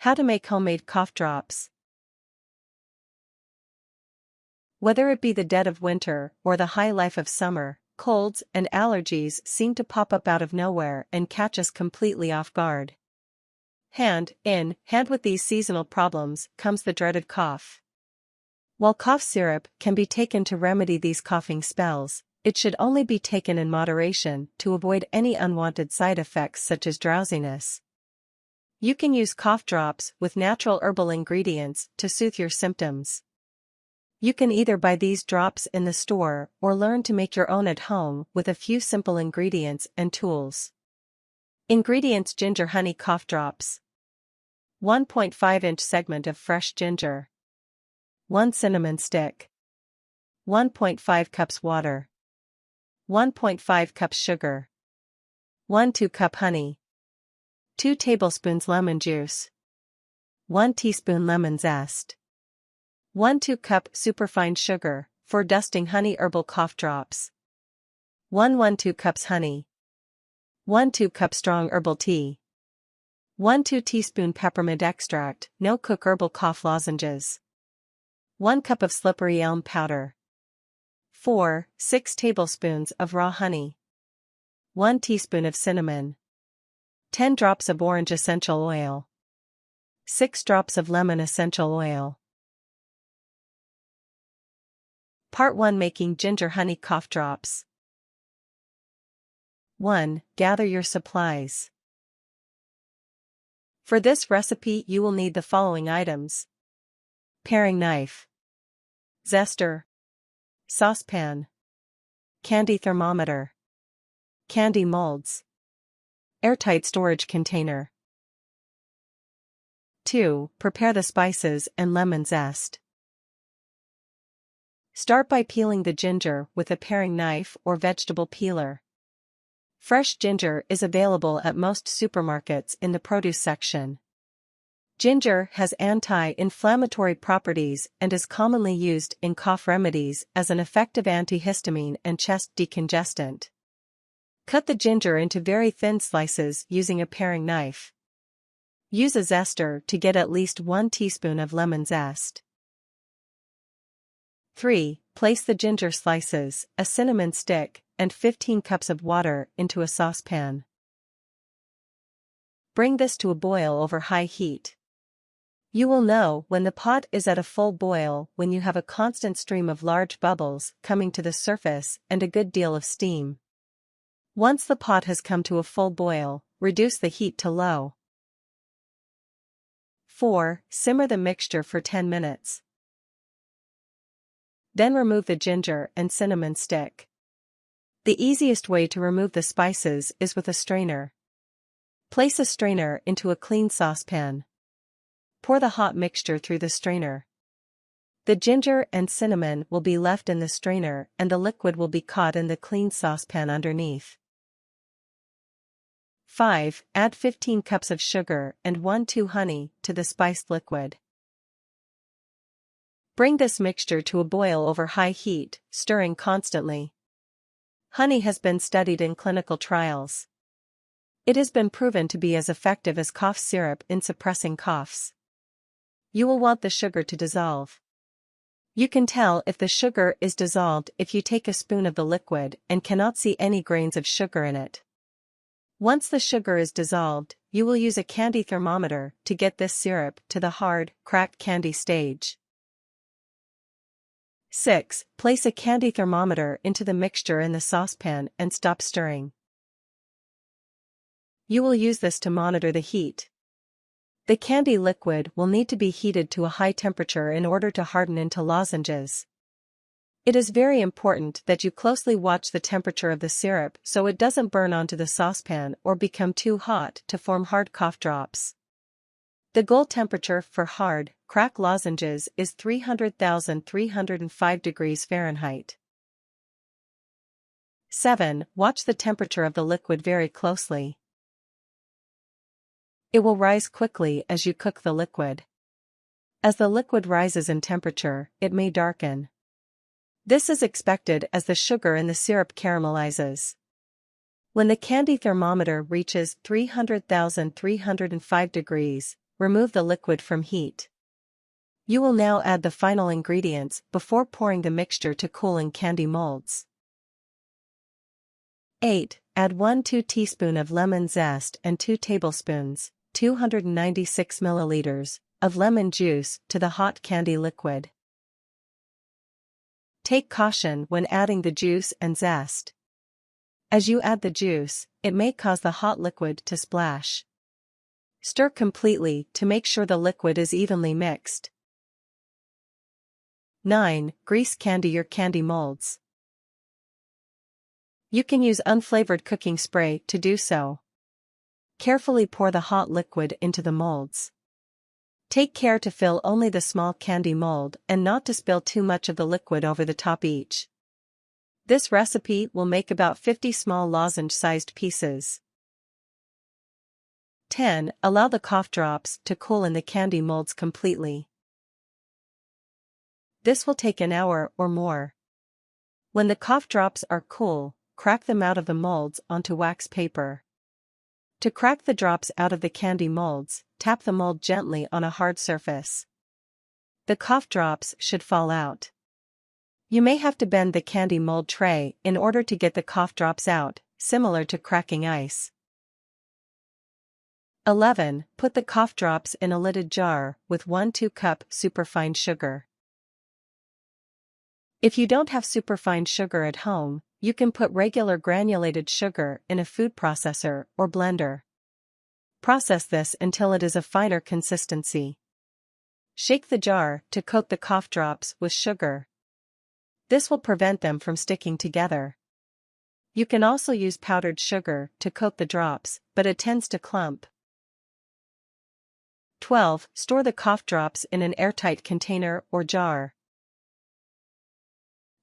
How to make homemade cough drops. Whether it be the dead of winter or the high life of summer, colds and allergies seem to pop up out of nowhere and catch us completely off guard. Hand in hand with these seasonal problems comes the dreaded cough. While cough syrup can be taken to remedy these coughing spells, it should only be taken in moderation to avoid any unwanted side effects such as drowsiness. You can use cough drops with natural herbal ingredients to soothe your symptoms. You can either buy these drops in the store or learn to make your own at home with a few simple ingredients and tools. Ingredients: ginger honey cough drops, 1.5-inch segment of fresh ginger, 1 cinnamon stick, 1.5 cups water, 1.5 cups sugar, 1/2 cup honey, 2 tablespoons lemon juice, 1 teaspoon lemon zest, 1/2 cup superfine sugar for dusting honey herbal cough drops, 1/2 cups honey, 1/2 cup strong herbal tea, 1/2 teaspoon peppermint extract, no cook herbal cough lozenges, 1 cup of slippery elm powder, 6 tablespoons of raw honey, 1 teaspoon of cinnamon, 10 drops of orange essential oil, 6 drops of lemon essential oil. Part 1: Making ginger honey cough drops. 1. Gather your supplies. For this recipe you will need the following items: paring knife, zester, saucepan, candy thermometer, candy molds, airtight storage container. 2. Prepare the spices and lemon zest. Start by peeling the ginger with a paring knife or vegetable peeler. Fresh ginger is available at most supermarkets in the produce section. Ginger has anti-inflammatory properties and is commonly used in cough remedies as an effective antihistamine and chest decongestant. Cut the ginger into very thin slices using a paring knife. Use a zester to get at least 1 teaspoon of lemon zest. 3. Place the ginger slices, a cinnamon stick, and 15 cups of water into a saucepan. Bring this to a boil over high heat. You will know when the pot is at a full boil when you have a constant stream of large bubbles coming to the surface and a good deal of steam. Once the pot has come to a full boil, reduce the heat to low. 4. Simmer the mixture for 10 minutes. Then remove the ginger and cinnamon stick. The easiest way to remove the spices is with a strainer. Place a strainer into a clean saucepan. Pour the hot mixture through the strainer. The ginger and cinnamon will be left in the strainer and the liquid will be caught in the clean saucepan underneath. 5. Add 15 cups of sugar and 1/2 honey to the spiced liquid. Bring this mixture to a boil over high heat, stirring constantly. Honey has been studied in clinical trials. It has been proven to be as effective as cough syrup in suppressing coughs. You will want the sugar to dissolve. You can tell if the sugar is dissolved if you take a spoon of the liquid and cannot see any grains of sugar in it. Once the sugar is dissolved, you will use a candy thermometer to get this syrup to the hard, cracked candy stage. 6. Place a candy thermometer into the mixture in the saucepan and stop stirring. You will use this to monitor the heat. The candy liquid will need to be heated to a high temperature in order to harden into lozenges. It is very important that you closely watch the temperature of the syrup so it doesn't burn onto the saucepan or become too hot to form hard cough drops. The goal temperature for hard, crack lozenges is 300,305 degrees Fahrenheit. 7. Watch the temperature of the liquid very closely. It will rise quickly as you cook the liquid. As the liquid rises in temperature, it may darken. This is expected as the sugar in the syrup caramelizes. When the candy thermometer reaches 300,305 degrees, remove the liquid from heat. You will now add the final ingredients before pouring the mixture to cooling candy molds. 8. Add 1-2 teaspoon of lemon zest and 2 tablespoons, 296 milliliters, of lemon juice to the hot candy liquid. Take caution when adding the juice and zest. As you add the juice, it may cause the hot liquid to splash. Stir completely to make sure the liquid is evenly mixed. 9. Grease candy your candy molds. You can use unflavored cooking spray to do so. Carefully pour the hot liquid into the molds. Take care to fill only the small candy mold and not to spill too much of the liquid over the top each. This recipe will make about 50 small lozenge-sized pieces. 10. Allow the cough drops to cool in the candy molds completely. This will take an hour or more. When the cough drops are cool, crack them out of the molds onto wax paper. To crack the drops out of the candy molds, tap the mold gently on a hard surface. The cough drops should fall out. You may have to bend the candy mold tray in order to get the cough drops out, similar to cracking ice. 11. Put the cough drops in a lidded jar with 1-2 cup superfine sugar. If you don't have superfine sugar at home, you can put regular granulated sugar in a food processor or blender. Process this until it is a finer consistency. Shake the jar to coat the cough drops with sugar. This will prevent them from sticking together. You can also use powdered sugar to coat the drops, but it tends to clump. 12. Store the cough drops in an airtight container or jar.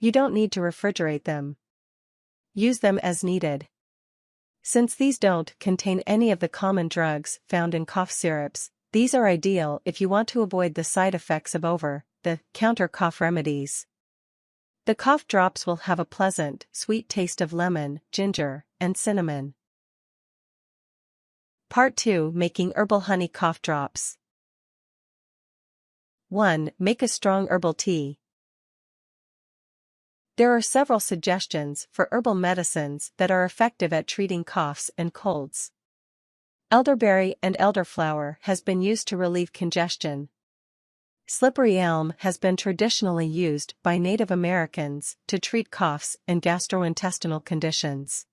You don't need to refrigerate them. Use them as needed. Since these don't contain any of the common drugs found in cough syrups, these are ideal if you want to avoid the side effects of over-the-counter cough remedies. The cough drops will have a pleasant, sweet taste of lemon, ginger, and cinnamon. Part 2. Making herbal honey cough drops. 1. Make a strong herbal tea. There are several suggestions for herbal medicines that are effective at treating coughs and colds. Elderberry and elderflower has been used to relieve congestion. Slippery elm has been traditionally used by Native Americans to treat coughs and gastrointestinal conditions.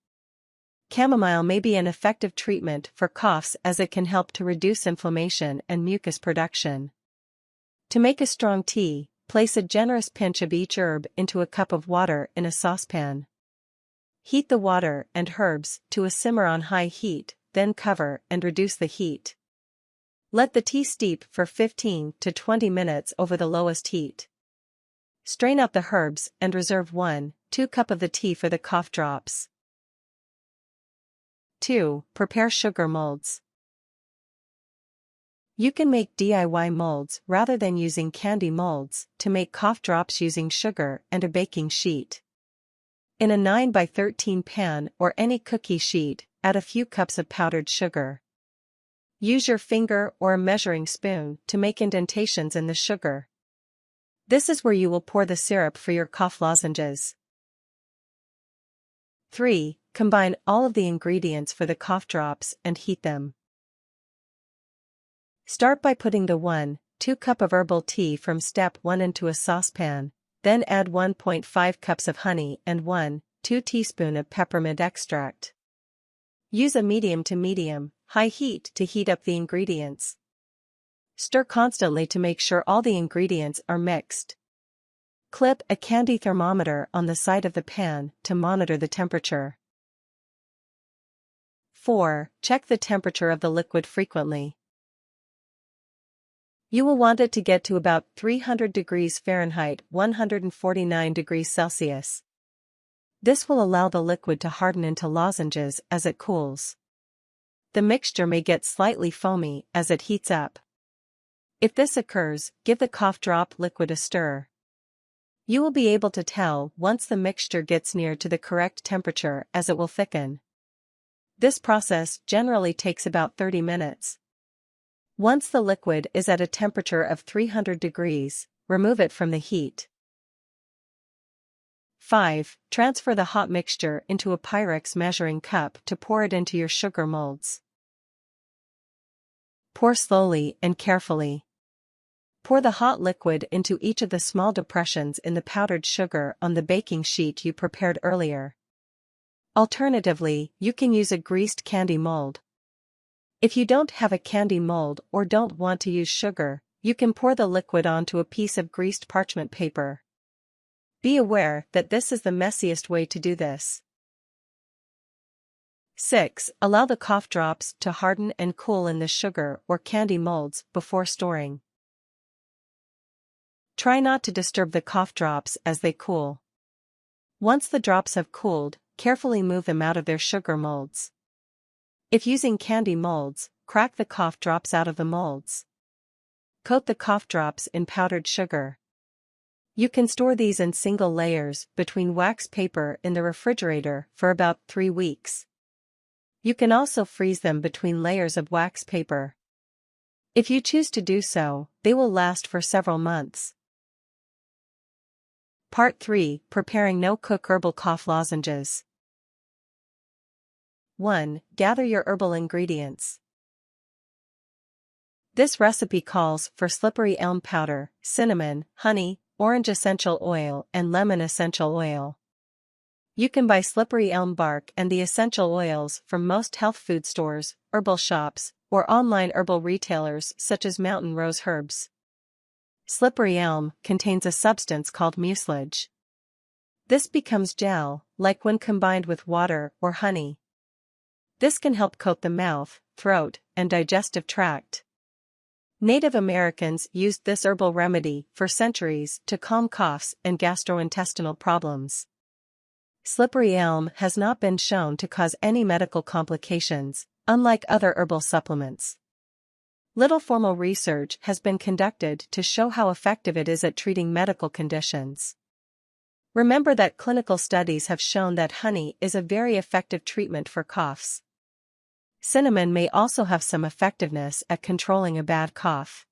Chamomile may be an effective treatment for coughs as it can help to reduce inflammation and mucus production. To make a strong tea, place a generous pinch of each herb into a cup of water in a saucepan. Heat the water and herbs to a simmer on high heat, then cover and reduce the heat. Let the tea steep for 15 to 20 minutes over the lowest heat. Strain out the herbs and reserve 1-2 cups of the tea for the cough drops. 2. Prepare sugar molds. You can make DIY molds rather than using candy molds to make cough drops using sugar and a baking sheet. In a 9x13 pan or any cookie sheet, add a few cups of powdered sugar. Use your finger or a measuring spoon to make indentations in the sugar. This is where you will pour the syrup for your cough lozenges. 3. Combine all of the ingredients for the cough drops and heat them. Start by putting the 1-2 cup of herbal tea from step 1 into a saucepan, then add 1.5 cups of honey and 1-2 teaspoons of peppermint extract. Use a medium to medium, high heat to heat up the ingredients. Stir constantly to make sure all the ingredients are mixed. Clip a candy thermometer on the side of the pan to monitor the temperature. 4. Check the temperature of the liquid frequently. You will want it to get to about 300 degrees Fahrenheit, 149 degrees Celsius. This will allow the liquid to harden into lozenges as it cools. The mixture may get slightly foamy as it heats up. If this occurs, give the cough drop liquid a stir. You will be able to tell once the mixture gets near to the correct temperature as it will thicken. This process generally takes about 30 minutes. Once the liquid is at a temperature of 300 degrees, remove it from the heat. 5. Transfer the hot mixture into a Pyrex measuring cup to pour it into your sugar molds. Pour slowly and carefully. Pour the hot liquid into each of the small depressions in the powdered sugar on the baking sheet you prepared earlier. Alternatively, you can use a greased candy mold. If you don't have a candy mold or don't want to use sugar, you can pour the liquid onto a piece of greased parchment paper. Be aware that this is the messiest way to do this. 6. Allow the cough drops to harden and cool in the sugar or candy molds before storing. Try not to disturb the cough drops as they cool. Once the drops have cooled, carefully move them out of their sugar molds. If using candy molds, crack the cough drops out of the molds. Coat the cough drops in powdered sugar. You can store these in single layers between wax paper in the refrigerator for about 3 weeks. You can also freeze them between layers of wax paper. If you choose to do so, they will last for several months. Part 3. Preparing no-cook herbal cough lozenges. 1. Gather your herbal ingredients. This recipe calls for slippery elm powder, cinnamon, honey, orange essential oil and lemon essential oil. You can buy slippery elm bark and the essential oils from most health food stores, herbal shops, or online herbal retailers such as Mountain Rose Herbs. Slippery elm contains a substance called mucilage. This becomes gel, like when combined with water or honey. This can help coat the mouth, throat, and digestive tract. Native Americans used this herbal remedy for centuries to calm coughs and gastrointestinal problems. Slippery elm has not been shown to cause any medical complications, unlike other herbal supplements. Little formal research has been conducted to show how effective it is at treating medical conditions. Remember that clinical studies have shown that honey is a very effective treatment for coughs. Cinnamon may also have some effectiveness at controlling a bad cough.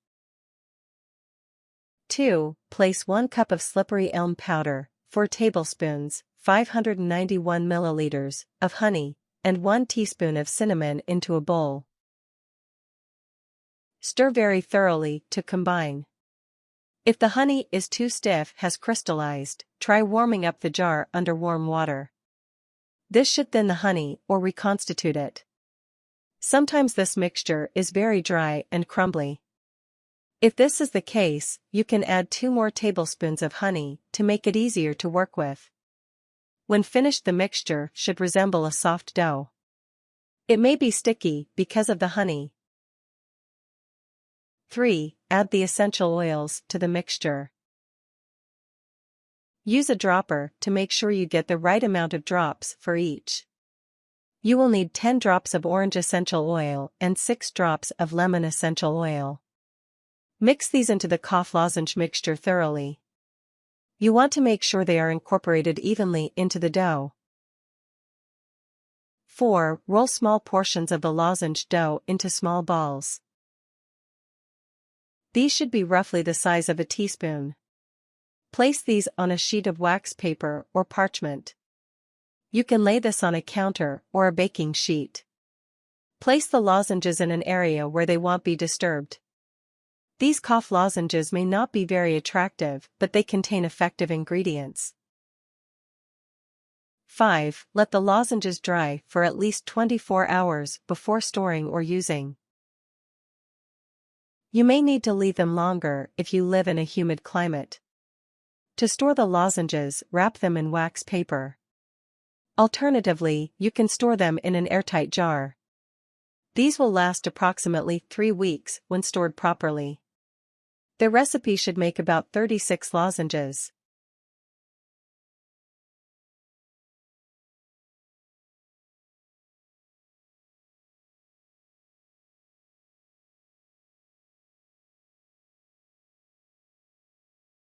2. Place 1 cup of slippery elm powder, 4 tablespoons, 591 milliliters, of honey, and 1 teaspoon of cinnamon into a bowl. Stir very thoroughly to combine. If the honey is too stiff, has crystallized, try warming up the jar under warm water. This should thin the honey or reconstitute it. Sometimes this mixture is very dry and crumbly. If this is the case, you can add 2 more tablespoons of honey to make it easier to work with. When finished, the mixture should resemble a soft dough. It may be sticky because of the honey. 3. Add the essential oils to the mixture. Use a dropper to make sure you get the right amount of drops for each. You will need 10 drops of orange essential oil and 6 drops of lemon essential oil. Mix these into the cough lozenge mixture thoroughly. You want to make sure they are incorporated evenly into the dough. 4. Roll small portions of the lozenge dough into small balls. These should be roughly the size of a teaspoon. Place these on a sheet of wax paper or parchment. You can lay this on a counter or a baking sheet. Place the lozenges in an area where they won't be disturbed. These cough lozenges may not be very attractive, but they contain effective ingredients. 5. Let the lozenges dry for at least 24 hours before storing or using. You may need to leave them longer if you live in a humid climate. To store the lozenges, wrap them in wax paper. Alternatively, you can store them in an airtight jar. These will last approximately 3 weeks when stored properly. The recipe should make about 36 lozenges.